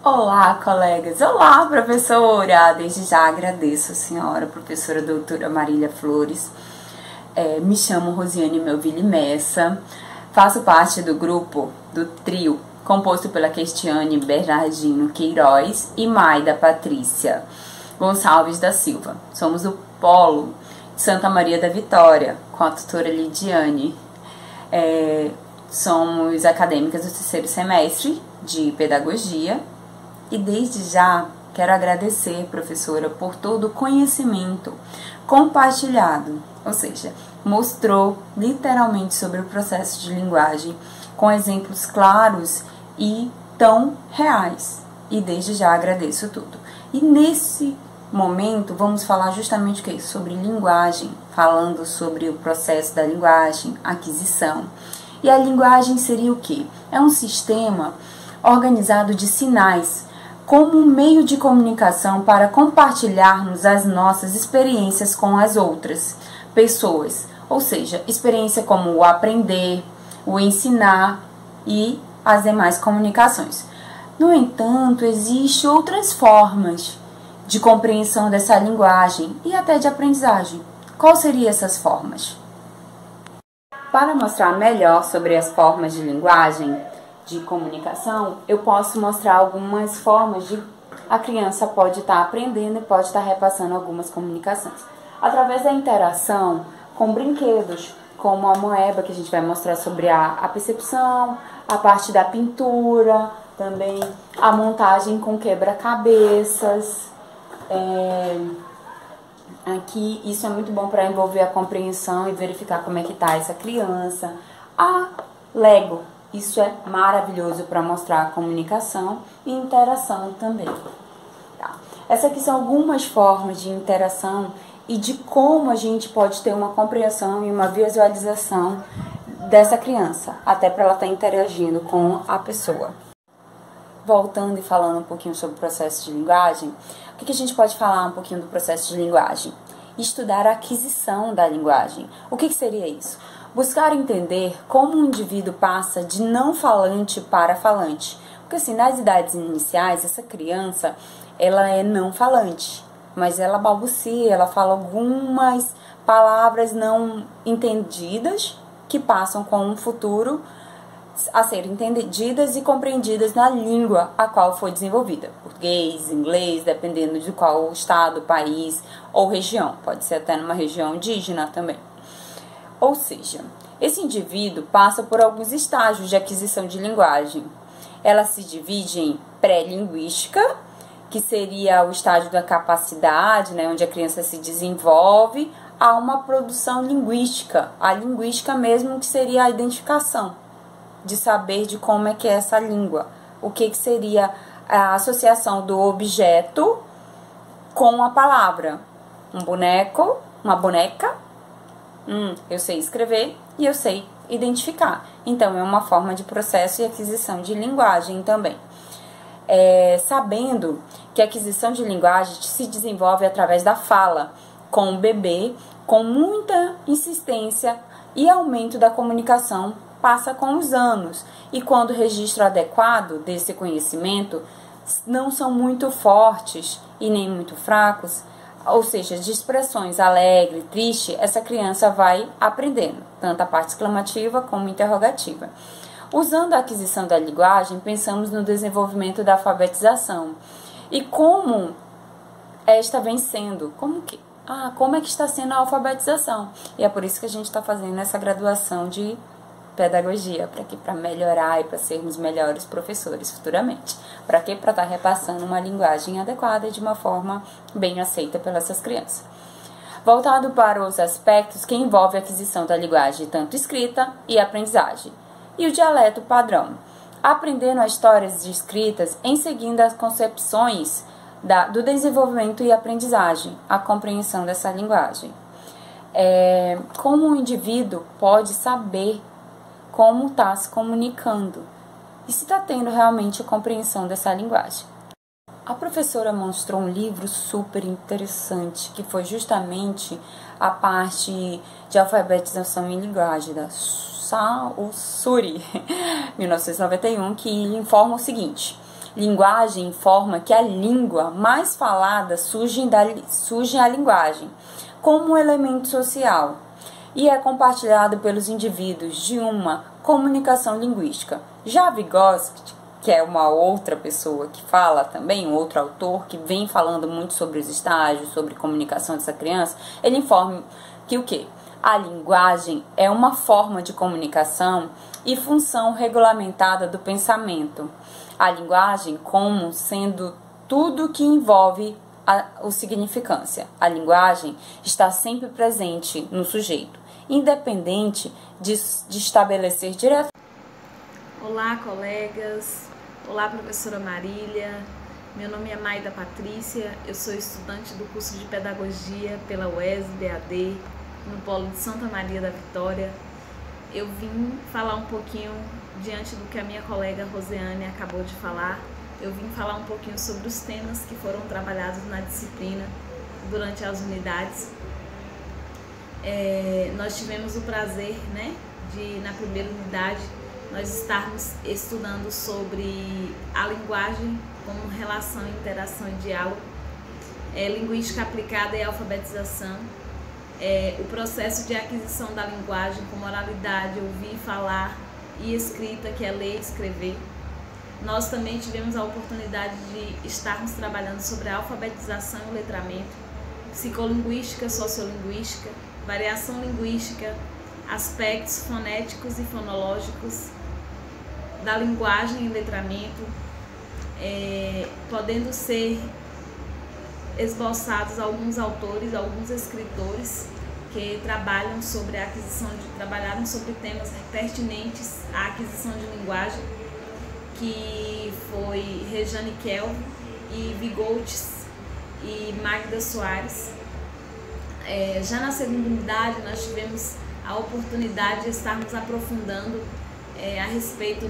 Olá, colegas! Olá, professora! Desde já agradeço a senhora, professora doutora Marília Flores. Me chamo Rosiane Melville Messa, faço parte do grupo, do trio, composto pela Cristiane Bernardino Queiroz e Maida Patrícia Gonçalves da Silva. Somos o Polo de Santa Maria da Vitória, com a tutora Lidiane. Somos acadêmicas do terceiro semestre de Pedagogia. E desde já quero agradecer, professora, por todo o conhecimento compartilhado, ou seja, mostrou literalmente sobre o processo de linguagem com exemplos claros e tão reais. E desde já agradeço tudo. E nesse momento vamos falar justamente o que? Sobre linguagem, falando sobre o processo da linguagem, aquisição. E a linguagem seria o quê? É um sistema organizado de sinais, como um meio de comunicação para compartilharmos as nossas experiências com as outras pessoas, ou seja, experiência como o aprender, o ensinar e as demais comunicações. No entanto, existem outras formas de compreensão dessa linguagem e até de aprendizagem. Quais seriam essas formas? Para mostrar melhor sobre as formas de linguagem, de comunicação, eu posso mostrar algumas formas de a criança pode estar aprendendo e pode estar repassando algumas comunicações. Através da interação com brinquedos, como a moeba, que a gente vai mostrar sobre a percepção, a parte da pintura, também a montagem com quebra-cabeças. Aqui, isso é muito bom para envolver a compreensão e verificar como é que está essa criança. A Lego. Isso é maravilhoso para mostrar a comunicação e interação também. Tá? Essas aqui são algumas formas de interação e de como a gente pode ter uma compreensão e uma visualização dessa criança, até para ela estar interagindo com a pessoa. Voltando e falando um pouquinho sobre o processo de linguagem, o que a gente pode falar um pouquinho do processo de linguagem? Estudar a aquisição da linguagem. O que seria isso? Buscar entender como um indivíduo passa de não falante para falante. Porque assim, nas idades iniciais, essa criança, ela é não falante, mas ela balbucia, ela fala algumas palavras não entendidas que passam com um futuro a serem entendidas e compreendidas na língua a qual foi desenvolvida. Português, inglês, dependendo de qual estado, país ou região. Pode ser até numa região indígena também. Ou seja, esse indivíduo passa por alguns estágios de aquisição de linguagem. Ela se divide em pré-linguística, que seria o estágio da capacidade, né, onde a criança se desenvolve, a uma produção linguística, a linguística mesmo, que seria a identificação, de saber de como é que é essa língua, o que seria a associação do objeto com a palavra. Um boneco, uma boneca, eu sei escrever e eu sei identificar. Então, é uma forma de processo e aquisição de linguagem também. Sabendo que a aquisição de linguagem se desenvolve através da fala, com o bebê, com muita insistência e aumento da comunicação passa com os anos. E quando o registro adequado desse conhecimento não são muito fortes e nem muito fracos, ou seja, de expressões alegre, triste, essa criança vai aprendendo, tanto a parte exclamativa como interrogativa. Usando a aquisição da linguagem, pensamos no desenvolvimento da alfabetização. E como esta vem sendo? Como é que está sendo a alfabetização? E é por isso que a gente está fazendo essa graduação de pedagogia, para melhorar e para sermos melhores professores futuramente. Para quê? Para estar repassando uma linguagem adequada e de uma forma bem aceita pelas crianças. Voltado para os aspectos que envolvem a aquisição da linguagem, tanto escrita e aprendizagem. E o dialeto padrão. Aprendendo as histórias escritas em seguindo as concepções do desenvolvimento e aprendizagem, a compreensão dessa linguagem. Como o indivíduo pode saber como está se comunicando e se está tendo realmente a compreensão dessa linguagem. A professora mostrou um livro super interessante, que foi justamente a parte de alfabetização em linguagem da Saussure, 1991, que informa o seguinte: Linguagem informa que a língua mais falada surge a linguagem como um elemento social e é compartilhado pelos indivíduos de uma comunicação linguística. Já Vygotsky, que é uma outra pessoa que fala também, um outro autor que vem falando muito sobre os estágios, sobre comunicação dessa criança, ele informa que o quê? A linguagem é uma forma de comunicação e função regulamentada do pensamento. A linguagem como sendo tudo que envolve o significância. A linguagem está sempre presente no sujeito, independente de estabelecer direto. Olá, colegas. Olá, professora Marília. Meu nome é Maida Patrícia. Eu sou estudante do curso de Pedagogia pela UES-BAD, no Polo de Santa Maria da Vitória. Eu vim falar um pouquinho, diante do que a minha colega Rosiane acabou de falar, eu vim falar um pouquinho sobre os temas que foram trabalhados na disciplina durante as unidades. Nós tivemos o prazer, de, na primeira unidade, nós estarmos estudando sobre a linguagem como relação, interação e diálogo, linguística aplicada e alfabetização, o processo de aquisição da linguagem como oralidade, ouvir, falar e escrita, que é ler e escrever. Nós também tivemos a oportunidade de estarmos trabalhando sobre a alfabetização e o letramento, psicolinguística, sociolinguística, variação linguística, aspectos fonéticos e fonológicos da linguagem e letramento, podendo ser esboçados alguns autores, alguns escritores que trabalham sobre a aquisição trabalharam sobre temas pertinentes à aquisição de linguagem, que foi Rejane Kelvin e Vygotsky e Magda Soares. Já na segunda unidade nós tivemos a oportunidade de estarmos aprofundando a respeito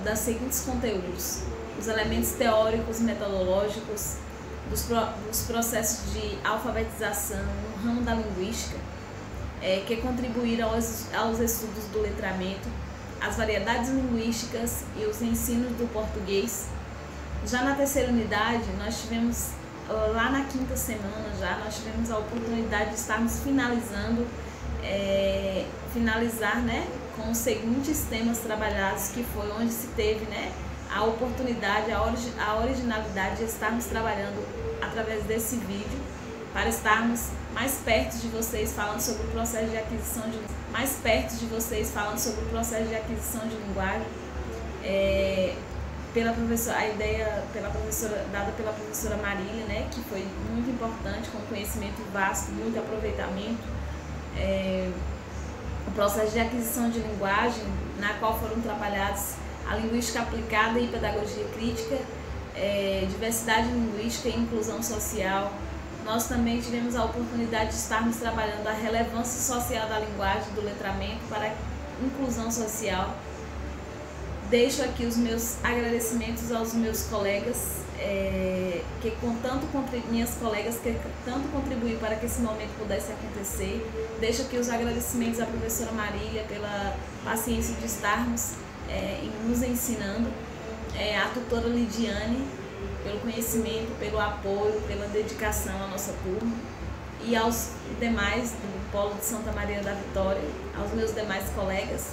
das seguintes conteúdos: os elementos teóricos, metodológicos, dos processos de alfabetização no ramo da linguística, que contribuíram aos estudos do letramento, as variedades linguísticas e os ensinos do português. Já na terceira unidade, nós tivemos, lá na quinta semana nós tivemos a oportunidade de estarmos finalizar com os seguintes temas trabalhados, que foi onde se teve a oportunidade, a originalidade de estarmos trabalhando através desse vídeo, para estarmos mais perto de vocês falando sobre o processo de aquisição de linguagem, a ideia dada pela professora Marília, que foi muito importante, com conhecimento vasto, muito aproveitamento. O processo de aquisição de linguagem, na qual foram trabalhados a linguística aplicada e pedagogia crítica, diversidade linguística e inclusão social. Nós também tivemos a oportunidade de estarmos trabalhando a relevância social da linguagem, do letramento para a inclusão social. Deixo aqui os meus agradecimentos aos meus colegas, minhas colegas que tanto contribuíram para que esse momento pudesse acontecer. Deixo aqui os agradecimentos à professora Marília pela paciência de estarmos nos ensinando, à tutora Lidiane pelo conhecimento, pelo apoio, pela dedicação à nossa turma, e aos demais do Polo de Santa Maria da Vitória, aos meus demais colegas.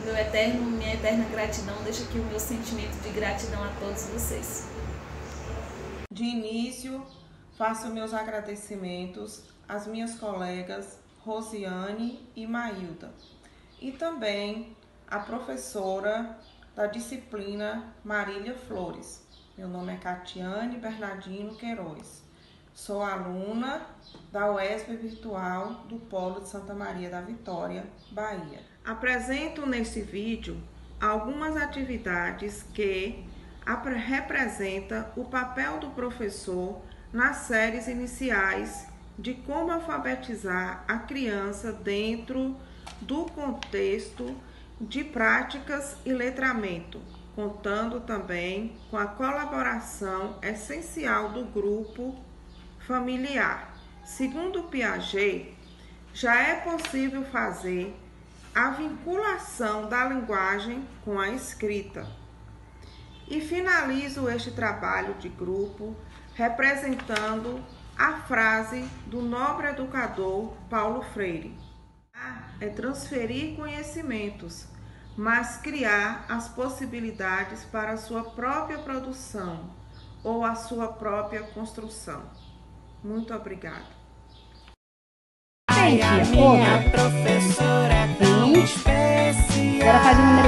Minha eterna gratidão, deixo aqui o meu sentimento de gratidão a todos vocês. De início, faço meus agradecimentos às minhas colegas Rosiane e Mailda, e também à professora da disciplina Marília Flores. Meu nome é Catiane Bernardino Queiroz. Sou aluna da UESB Virtual do Polo de Santa Maria da Vitória, Bahia. Apresento nesse vídeo algumas atividades que representam o papel do professor nas séries iniciais de como alfabetizar a criança dentro do contexto de práticas e letramento, contando também com a colaboração essencial do grupo familiar. Segundo Piaget, já é possível fazer a vinculação da linguagem com a escrita. E finalizo este trabalho de grupo representando a frase do nobre educador Paulo Freire: é transferir conhecimentos, mas criar as possibilidades para a sua própria produção ou a sua própria construção. Muito obrigada. Gente, outra. Sim. Agora faz o número